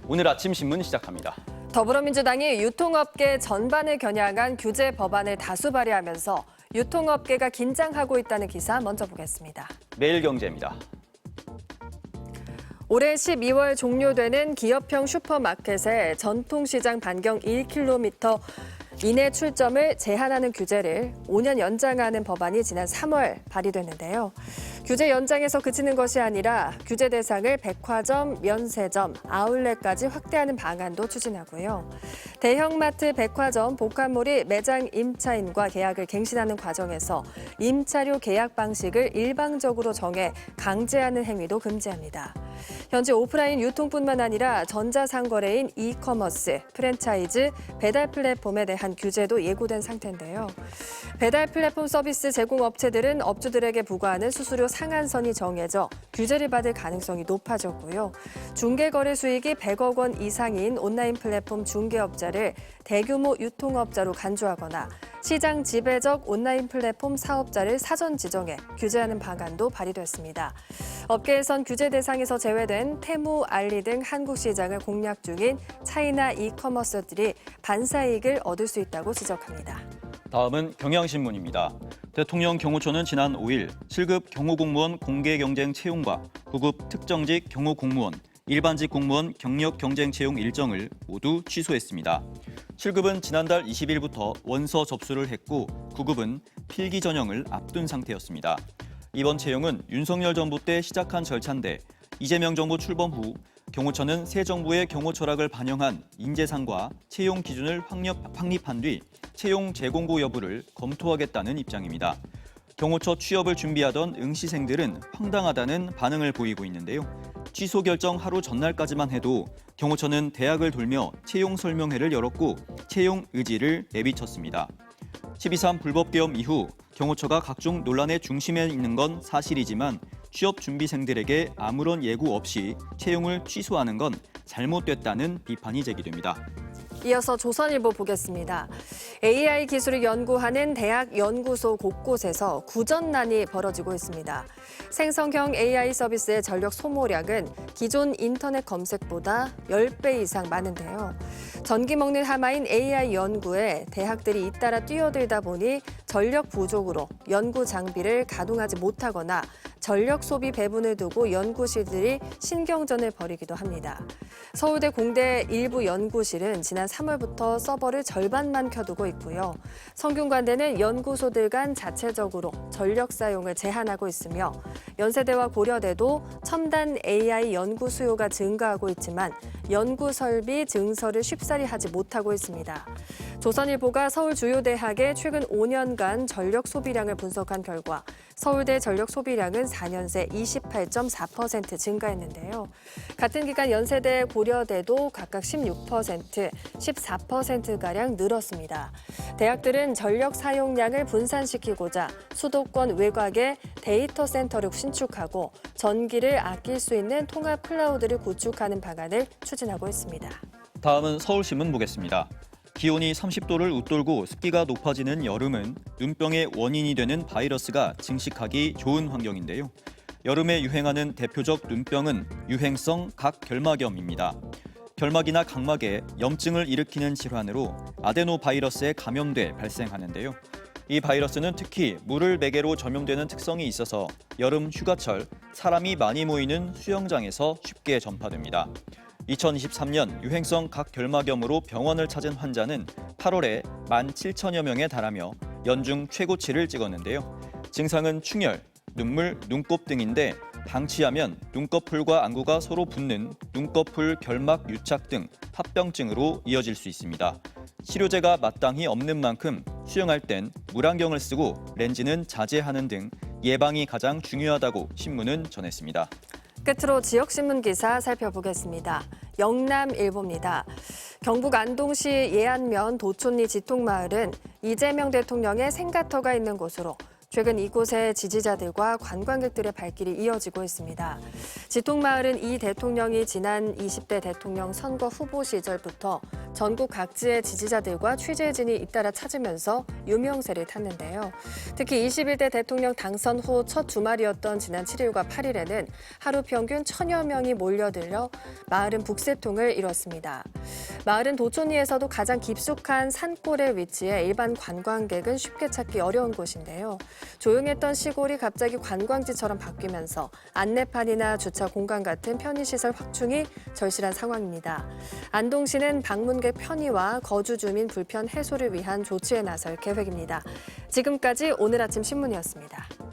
오늘 아침 신문 시작합니다. 더불어민주당이 유통업계 전반을 겨냥한 규제 법안을 다수 발의하면서 유통업계가 긴장하고 있다는 기사 먼저 보겠습니다. 매일경제입니다. 올해 12월 종료되는 기업형 슈퍼마켓의 전통시장 반경 1km 이내 출점을 제한하는 규제를 5년 연장하는 법안이 지난 3월 발의됐는데요. 규제 연장에서 그치는 것이 아니라 규제 대상을 백화점, 면세점, 아울렛까지 확대하는 방안도 추진하고요. 대형마트, 백화점, 복합몰이 매장 임차인과 계약을 갱신하는 과정에서 임차료 계약 방식을 일방적으로 정해 강제하는 행위도 금지합니다. 현재 오프라인 유통뿐만 아니라 전자상거래인 이커머스, 프랜차이즈, 배달 플랫폼에 대한 규제도 예고된 상태인데요. 배달 플랫폼 서비스 제공업체들은 업주들에게 부과하는 수수료 상한선이 정해져 규제를 받을 가능성이 높아졌고요. 중개거래 수익이 100억 원 이상인 온라인 플랫폼 중개업자를 대규모 유통업자로 간주하거나 시장 지배적 온라인 플랫폼 사업자를 사전 지정해 규제하는 방안도 발의됐습니다. 업계에선 규제 대상에서 제외된 테무, 알리 등 한국 시장을 공략 중인 차이나 이커머스들이 반사이익을 얻을 수 있다고 지적합니다. 다음은 경향신문입니다. 대통령 경호처는 지난 5일 7급 경호공무원 공개경쟁 채용과 9급 특정직 경호공무원, 일반직 공무원 경력 경쟁 채용 일정을 모두 취소했습니다. 7급은 지난달 20일부터 원서 접수를 했고 9급은 필기 전형을 앞둔 상태였습니다. 이번 채용은 윤석열 정부 때 시작한 절차인데 이재명 정부 출범 후 경호처는 새 정부의 경호 철학을 반영한 인재상과 채용 기준을 확립한 뒤 채용 재공고 여부를 검토하겠다는 입장입니다. 경호처 취업을 준비하던 응시생들은 황당하다는 반응을 보이고 있는데요. 취소 결정 하루 전날까지만 해도 경호처는 대학을 돌며 채용 설명회를 열었고 채용 의지를 내비쳤습니다. 12.3 불법 계엄 이후 경호처가 각종 논란의 중심에 있는 건 사실이지만 취업 준비생들에게 아무런 예고 없이 채용을 취소하는 건 잘못됐다는 비판이 제기됩니다. 이어서 조선일보 보겠습니다. AI 기술을 연구하는 대학 연구소 곳곳에서 구전난이 벌어지고 있습니다. 생성형 AI 서비스의 전력 소모량은 기존 인터넷 검색보다 10배 이상 많은데요. 전기 먹는 하마인 AI 연구에 대학들이 잇따라 뛰어들다 보니 전력 부족으로 연구 장비를 가동하지 못하거나 전력 소비 배분을 두고 연구실들이 신경전을 벌이기도 합니다. 서울대 공대 일부 연구실은 지난 3월부터 서버를 절반만 켜두고 있고요. 성균관대는 연구소들 간 자체적으로 전력 사용을 제한하고 있으며 연세대와 고려대도 첨단 AI 연구 수요가 증가하고 있지만 연구 설비 증설을 쉽사리 하지 못하고 있습니다. 조선일보가 서울 주요 대학의 최근 5년간 전력 소비량을 분석한 결과 서울대 전력 소비량은 4년 새 28.4% 증가했는데요. 같은 기간 연세대, 고려대도 각각 16%, 14%가량 늘었습니다. 대학들은 전력 사용량을 분산시키고자 수도권 외곽에 데이터 센터를 신축하고 전기를 아낄 수 있는 통합 클라우드를 구축하는 방안을 추진하고 있습니다. 다음은 서울신문 보겠습니다. 기온이 30도를 웃돌고 습기가 높아지는 여름은 눈병의 원인이 되는 바이러스가 증식하기 좋은 환경인데요. 여름에 유행하는 대표적 눈병은 유행성 각결막염입니다. 결막이나 각막에 염증을 일으키는 질환으로 아데노바이러스에 감염돼 발생하는데요. 이 바이러스는 특히 물을 매개로 전염되는 특성이 있어서 여름 휴가철 사람이 많이 모이는 수영장에서 쉽게 전파됩니다. 2023년 유행성 각결막염으로 병원을 찾은 환자는 8월에 17,000여 명에 달하며 연중 최고치를 찍었는데요. 증상은 충혈, 눈물, 눈곱 등인데 방치하면 눈꺼풀과 안구가 서로 붙는 눈꺼풀 결막 유착 등 합병증으로 이어질 수 있습니다. 치료제가 마땅히 없는 만큼 수영할 땐 물안경을 쓰고 렌즈는 자제하는 등 예방이 가장 중요하다고 신문은 전했습니다. 끝으로 지역신문 기사 살펴보겠습니다. 영남일보입니다. 경북 안동시 예안면 도촌리 지통마을은 이재명 대통령의 생가터가 있는 곳으로 최근 이곳의 지지자들과 관광객들의 발길이 이어지고 있습니다. 지통마을은 이 대통령이 지난 20대 대통령 선거 후보 시절부터 전국 각지의 지지자들과 취재진이 잇따라 찾으면서 유명세를 탔는데요. 특히 21대 대통령 당선 후 첫 주말이었던 지난 7일과 8일에는 하루 평균 1,000여 명이 몰려들어 마을은 북새통을 이뤘습니다. 마을은 도촌리에서도 가장 깊숙한 산골에 위치해 일반 관광객은 쉽게 찾기 어려운 곳인데요. 조용했던 시골이 갑자기 관광지처럼 바뀌면서 안내판이나 주차 공간 같은 편의시설 확충이 절실한 상황입니다. 안동시는 방문객 편의와 거주 주민 불편 해소를 위한 조치에 나설 계획입니다. 지금까지 오늘 아침 신문이었습니다.